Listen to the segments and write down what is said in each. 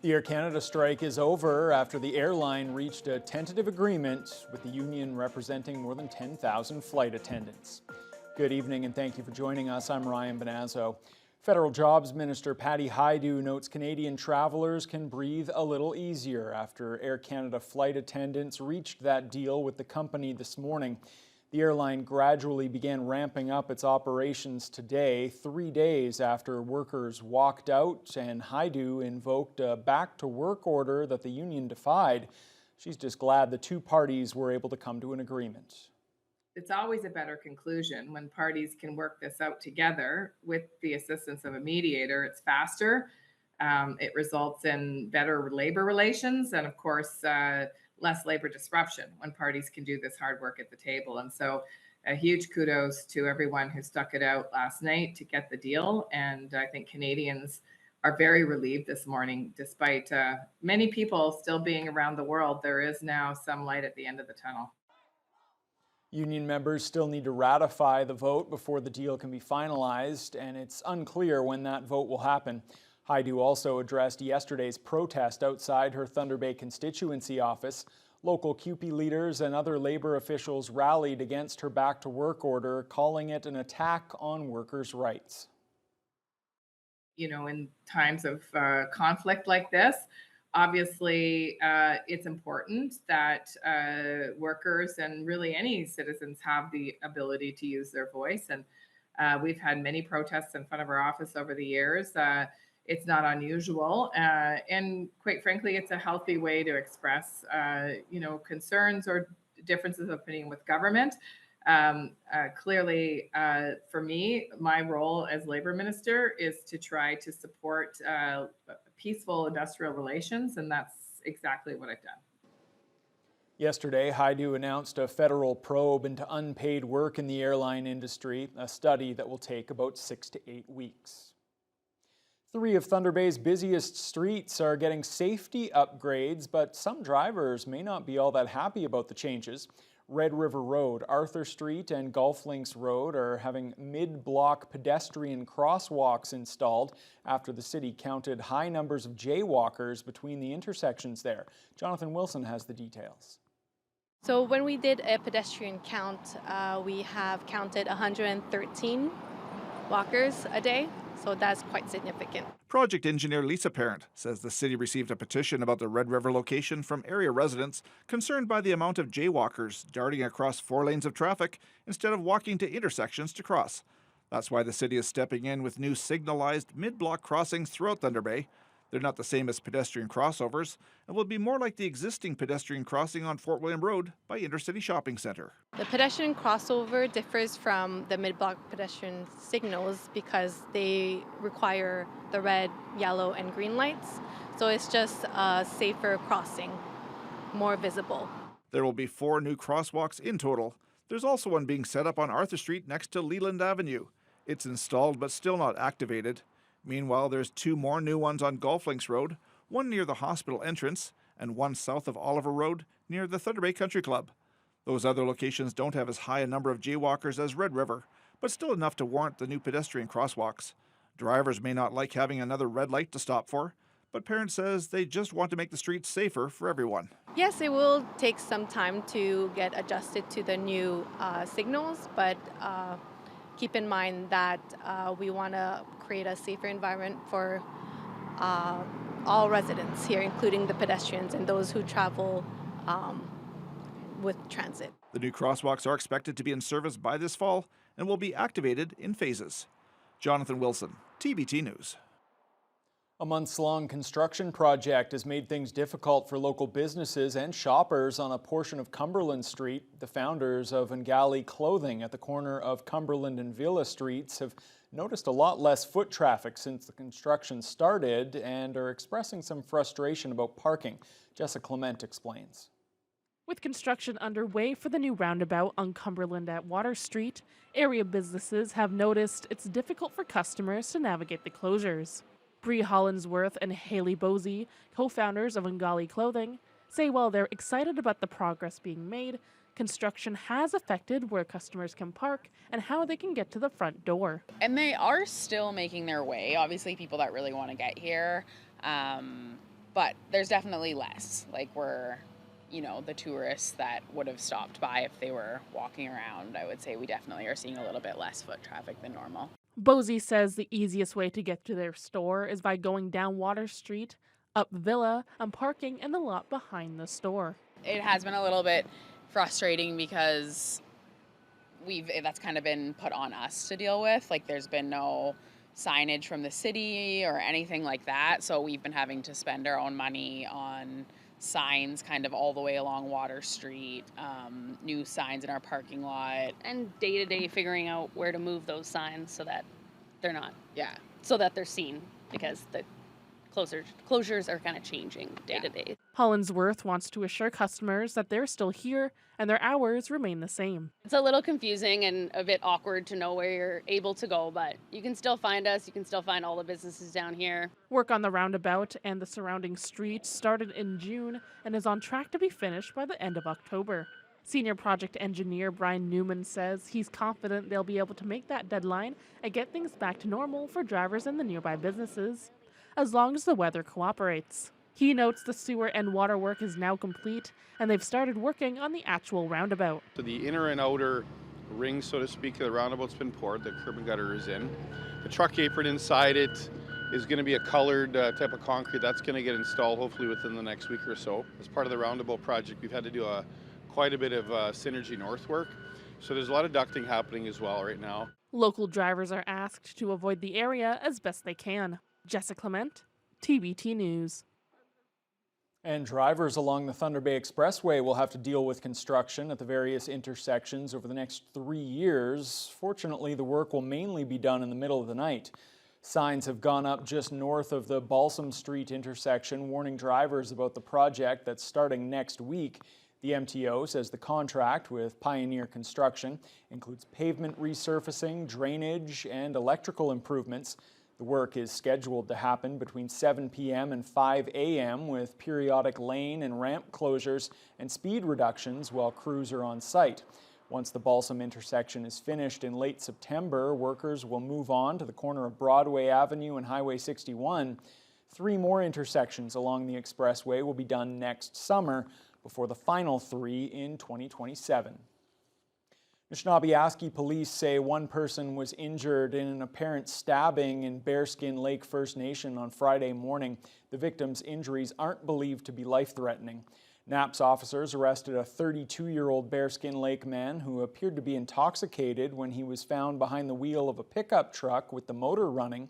The Air Canada strike is over after the airline reached a tentative agreement with the union representing more than 10,000 flight attendants. Good evening and thank you for joining us. I'm Ryan Bonazzo. Federal Jobs Minister Patty Hajdu notes Canadian travelers can breathe a little easier after Air Canada flight attendants reached that deal with the company this morning. The airline gradually began ramping up its operations today, 3 days after workers walked out, and Hajdu invoked a back-to-work order that the union defied. She's just glad the two parties were able to come to an agreement. It's always a better conclusion when parties can work this out together with the assistance of a mediator. It's faster, it results in better labor relations, and of course, less labor disruption when parties can do this hard work at the table. And so a huge kudos to everyone who stuck it out last night to get the deal. And I think Canadians are very relieved this morning, despite many people still being around the world. There is now some light at the end of the tunnel. Union members still need to ratify the vote before the deal can be finalized, and it's unclear when that vote will happen. Hajdu also addressed yesterday's protest outside her Thunder Bay constituency office. Local CUPE leaders and other labor officials rallied against her back-to-work order, calling it an attack on workers' rights. You know, in times of conflict like this, obviously, it's important that workers and really any citizens have the ability to use their voice. And we've had many protests in front of our office over the years. It's not unusual. And quite frankly, it's a healthy way to express, concerns or differences of opinion with government. Clearly, for me, my role as labor minister is to try to support peaceful industrial relations, and that's exactly what I've done. Yesterday, Hajdu announced a federal probe into unpaid work in the airline industry, a study that will take about 6 to 8 weeks. 3 of Thunder Bay's busiest streets are getting safety upgrades, but some drivers may not be all that happy about the changes. Red River Road, Arthur Street, and Golf Links Road are having mid-block pedestrian crosswalks installed after the city counted high numbers of jaywalkers between the intersections there. Jonathan Wilson has the details. So when we did a pedestrian count, we have counted 113 walkers a day. So that's quite significant. Project engineer Lisa Parent says the city received a petition about the Red River location from area residents concerned by the amount of jaywalkers darting across 4 lanes of traffic instead of walking to intersections to cross. That's why the city is stepping in with new signalized mid-block crossings throughout Thunder Bay. They're not the same as pedestrian crossovers and will be more like the existing pedestrian crossing on Fort William Road by Intercity Shopping Centre. The pedestrian crossover differs from the mid-block pedestrian signals because they require the red, yellow, and green lights. So it's just a safer crossing, more visible. There will be 4 new crosswalks in total. There's also one being set up on Arthur Street next to Leland Avenue. It's installed but still not activated. Meanwhile, there's 2 more new ones on Golf Links Road, one near the hospital entrance and one south of Oliver Road near the Thunder Bay Country Club. Those other locations don't have as high a number of jaywalkers as Red River, but still enough to warrant the new pedestrian crosswalks. Drivers may not like having another red light to stop for, but Parent says they just want to make the streets safer for everyone. Yes, it will take some time to get adjusted to the new signals, but keep in mind that we want to create a safer environment for all residents here, including the pedestrians and those who travel with transit. The new crosswalks are expected to be in service by this fall and will be activated in phases. Jonathan Wilson, TBT News. A months-long construction project has made things difficult for local businesses and shoppers on a portion of Cumberland Street. The founders of Aug19 Clothing at the corner of Cumberland and Villa Streets have noticed a lot less foot traffic since the construction started and are expressing some frustration about parking. Jessica Clement explains. With construction underway for the new roundabout on Cumberland at Water Street, area businesses have noticed it's difficult for customers to navigate the closures. Bree Hollinsworth and Haley Bosey, co-founders of Aug19 Clothing, say while they're excited about the progress being made, construction has affected where customers can park and how they can get to the front door. And they are still making their way, obviously people that really want to get here. but there's definitely less. Like the tourists that would have stopped by if they were walking around, I would say we definitely are seeing a little bit less foot traffic than normal. Bosie says the easiest way to get to their store is by going down Water Street, up Villa, and parking in the lot behind the store. It has been a little bit frustrating because that's kind of been put on us to deal with. Like, there's been no signage from the city or anything like that, so we've been having to spend our own money on signs kind of all the way along Water Street, new signs in our parking lot. And day-to-day figuring out where to move those signs so that they're not, Yeah. so that they're seen, because the closures are kind of changing day to day. Hollinsworth wants to assure customers that they're still here and their hours remain the same. It's a little confusing and a bit awkward to know where you're able to go, but you can still find us. You can still find all the businesses down here. Work on the roundabout and the surrounding streets started in June and is on track to be finished by the end of October. Senior project engineer Brian Newman says he's confident they'll be able to make that deadline and get things back to normal for drivers in the nearby businesses, as long as the weather cooperates. He notes the sewer and water work is now complete, and they've started working on the actual roundabout. So the inner and outer ring, so to speak, of the roundabout's been poured. The curb and gutter is in. The truck apron inside it is going to be a colored type of concrete. That's going to get installed hopefully within the next week or so. As part of the roundabout project, we've had to do quite a bit of Synergy North work. So there's a lot of ducting happening as well right now. Local drivers are asked to avoid the area as best they can. Jessica Clement, TBT News. And drivers along the Thunder Bay Expressway will have to deal with construction at the various intersections over the next 3 years. Fortunately, the work will mainly be done in the middle of the night. Signs have gone up just north of the Balsam Street intersection, warning drivers about the project that's starting next week. The MTO says the contract with Pioneer Construction includes pavement resurfacing, drainage, and electrical improvements. The work is scheduled to happen between 7 p.m. and 5 a.m. with periodic lane and ramp closures and speed reductions while crews are on site. Once the Balsam intersection is finished in late September, workers will move on to the corner of Broadway Avenue and Highway 61. 3 more intersections along the expressway will be done next summer before the final 3 in 2027. Anishinaabe police say one person was injured in an apparent stabbing in Bearskin Lake First Nation on Friday morning. The victim's injuries aren't believed to be life-threatening. NAPS officers arrested a 32-year-old Bearskin Lake man who appeared to be intoxicated when he was found behind the wheel of a pickup truck with the motor running.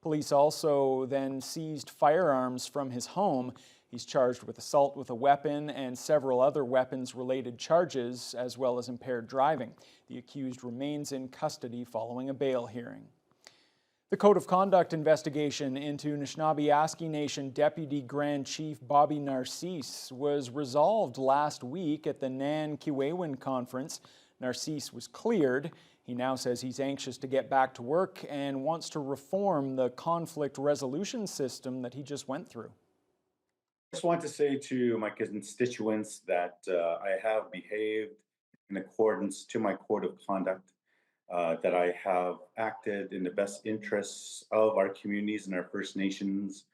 Police also then seized firearms from his home. He's charged with assault with a weapon and several other weapons-related charges, as well as impaired driving. The accused remains in custody following a bail hearing. The Code of Conduct investigation into Anishinaabe Nation Deputy Grand Chief Bobby Narcisse was resolved last week at the Nan Kiwewin Conference. Narcisse was cleared. He now says he's anxious to get back to work and wants to reform the conflict resolution system that he just went through. I just want to say to my constituents that I have behaved in accordance to my code of conduct, that I have acted in the best interests of our communities and our First Nations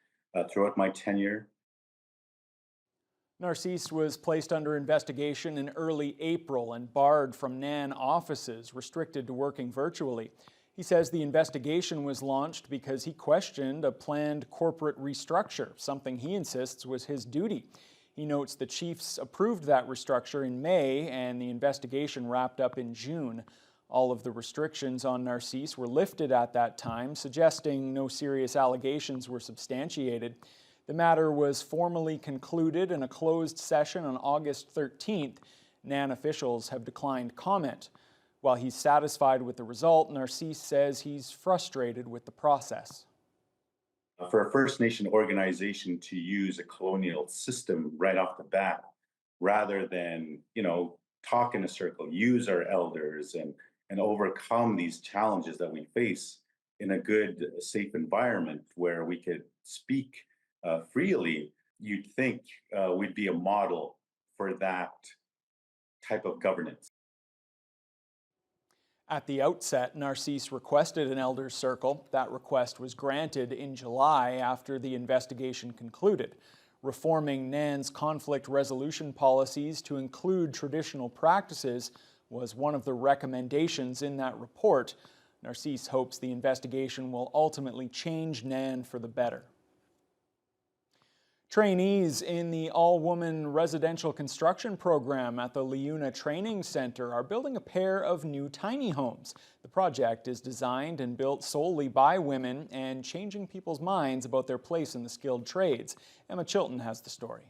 throughout my tenure. Narcisse was placed under investigation in early April and barred from NAN offices, restricted to working virtually. He says the investigation was launched because he questioned a planned corporate restructure, something he insists was his duty. He notes the chiefs approved that restructure in May and the investigation wrapped up in June. All of the restrictions on Narcisse were lifted at that time, suggesting no serious allegations were substantiated. The matter was formally concluded in a closed session on August 13th. NAN officials have declined comment. While he's satisfied with the result, Narcisse says he's frustrated with the process. For a First Nation organization to use a colonial system right off the bat, rather than, talk in a circle, use our elders and overcome these challenges that we face in a good, safe environment where we could speak freely, you'd think we'd be a model for that type of governance. At the outset, Narcisse requested an elders circle. That request was granted in July after the investigation concluded. Reforming NAN's conflict resolution policies to include traditional practices was one of the recommendations in that report. Narcisse hopes the investigation will ultimately change NAN for the better. Trainees in the all-woman residential construction program at the Liuna Training Center are building a pair of new tiny homes. The project is designed and built solely by women and changing people's minds about their place in the skilled trades. Emma Chilton has the story.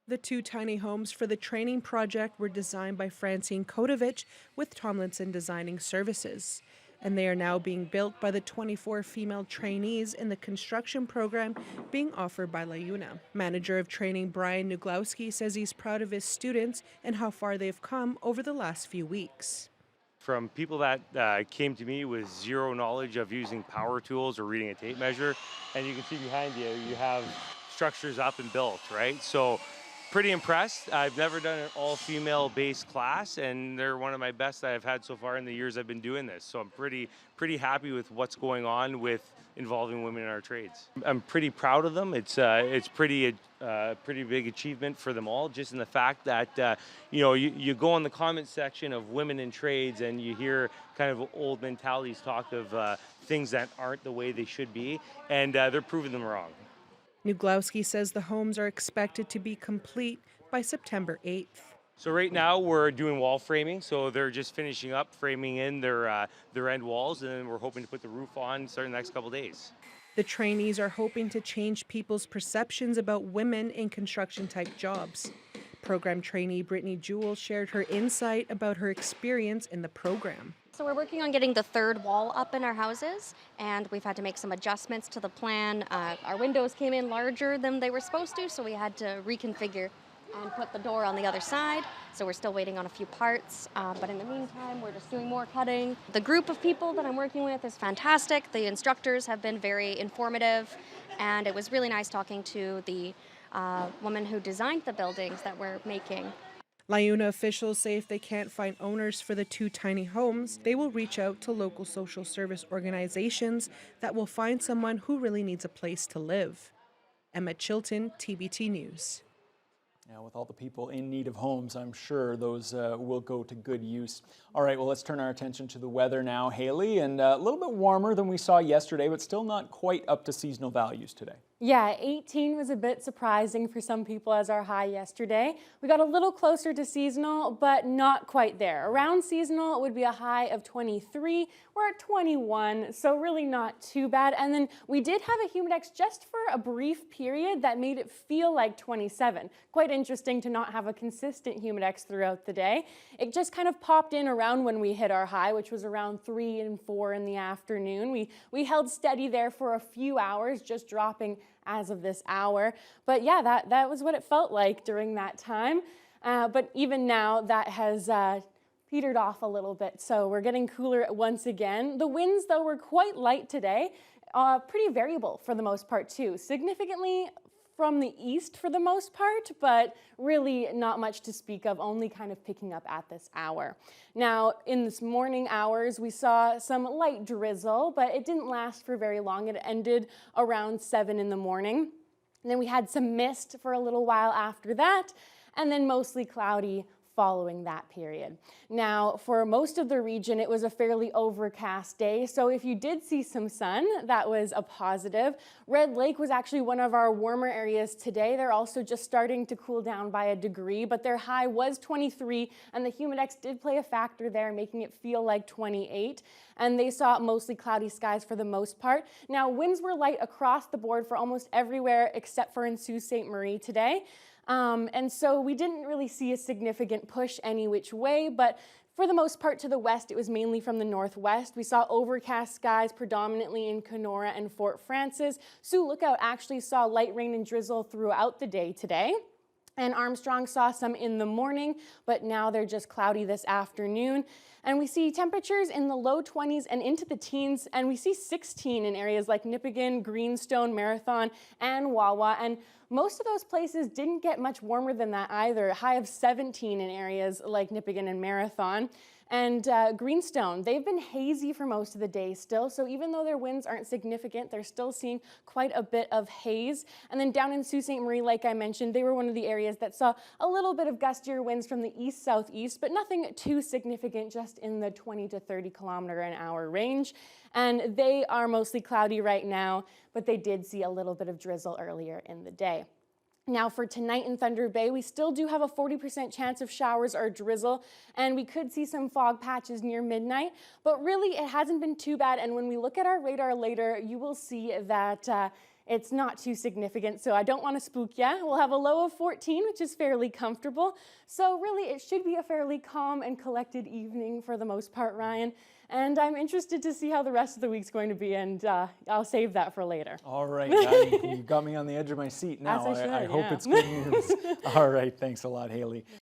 The two tiny homes for the training project were designed by Francine Kodovich with Tomlinson Designing Services. And they are now being built by the 24 female trainees in the construction program being offered by Liuna. Manager of training Brian Nuglowski says he's proud of his students and how far they've come over the last few weeks. From people that came to me with zero knowledge of using power tools or reading a tape measure, and you can see behind you, you have structures up and built, right? So pretty impressed. I've never done an all-female based class, and they're one of my best that I've had so far in the years I've been doing this. So I'm pretty happy with what's going on with involving women in our trades. I'm pretty proud of them. It's pretty big achievement for them all, just in the fact that you go in the comment section of women in trades and you hear kind of old mentalities talk of things that aren't the way they should be, and they're proving them wrong. Nuglowski says the homes are expected to be complete by September 8th. So right now we're doing wall framing, so they're just finishing up framing in their end walls, and then we're hoping to put the roof on starting the next couple days. The trainees are hoping to change people's perceptions about women in construction-type jobs. Program trainee Brittany Jewell shared her insight about her experience in the program. So we're working on getting the third wall up in our houses, and we've had to make some adjustments to the plan. Our windows came in larger than they were supposed to, so we had to reconfigure and put the door on the other side. So we're still waiting on a few parts, but in the meantime, we're just doing more cutting. The group of people that I'm working with is fantastic. The instructors have been very informative, and it was really nice talking to the woman who designed the buildings that we're making. Liuna officials say if they can't find owners for the two tiny homes, they will reach out to local social service organizations that will find someone who really needs a place to live. Emma Chilton, TBT News. Now, with all the people in need of homes, I'm sure those will go to good use. All right, well, let's turn our attention to the weather now, Haley, and a little bit warmer than we saw yesterday, but still not quite up to seasonal values today. Yeah, 18 was a bit surprising for some people as our high yesterday. We got a little closer to seasonal, but not quite there. Around seasonal, it would be a high of 23. We're at 21, so really not too bad. And then we did have a humidex just for a brief period that made it feel like 27. Quite interesting to not have a consistent humidex throughout the day. It just kind of popped in around when we hit our high, which was around 3 and 4 in the afternoon. We held steady there for a few hours, just dropping as of this hour. But yeah, that was what it felt like during that time. But even now, that has petered off a little bit. So we're getting cooler once again. The winds, though, were quite light today. Pretty variable for the most part, too. Significantly from the east for the most part, but really not much to speak of, only kind of picking up at this hour. Now, in this morning hours, we saw some light drizzle, but it didn't last for very long. It ended around 7 in the morning. And then we had some mist for a little while after that, and then mostly cloudy following that period. Now, for most of the region, it was a fairly overcast day, so if you did see some sun, that was a positive. Red Lake was actually one of our warmer areas today. They're also just starting to cool down by a degree, but their high was 23, and the humidex did play a factor there, making it feel like 28, and they saw mostly cloudy skies for the most part. Now, winds were light across the board for almost everywhere except for in Sault Ste. Marie today. And so we didn't really see a significant push any which way, but for the most part to the west, it was mainly from the northwest. We saw overcast skies predominantly in Kenora and Fort Frances. Sioux Lookout actually saw light rain and drizzle throughout the day today. And Armstrong saw some in the morning, but now they're just cloudy this afternoon. And we see temperatures in the low 20s and into the teens, and we see 16 in areas like Nipigon, Greenstone, Marathon, and Wawa. And Most of those places didn't get much warmer than that either, a high of 17 in areas like Nipigon and Marathon. And Greenstone, they've been hazy for most of the day still, so even though their winds aren't significant, they're still seeing quite a bit of haze. And then down in Sault Ste. Marie, like I mentioned, they were one of the areas that saw a little bit of gustier winds from the east-southeast, but nothing too significant, just in the 20 to 30 kilometer an hour range. And they are mostly cloudy right now, but they did see a little bit of drizzle earlier in the day. Now for tonight in Thunder Bay, we still do have a 40% chance of showers or drizzle, and we could see some fog patches near midnight, but really it hasn't been too bad. And when we look at our radar later, you will see that it's not too significant, so I don't want to spook you. We'll have a low of 14, which is fairly comfortable. So really, it should be a fairly calm and collected evening for the most part, Ryan. And I'm interested to see how the rest of the week's going to be, and I'll save that for later. All right, you got me on the edge of my seat now. As I should, I hope yeah. it's good news. All right, thanks a lot, Haley.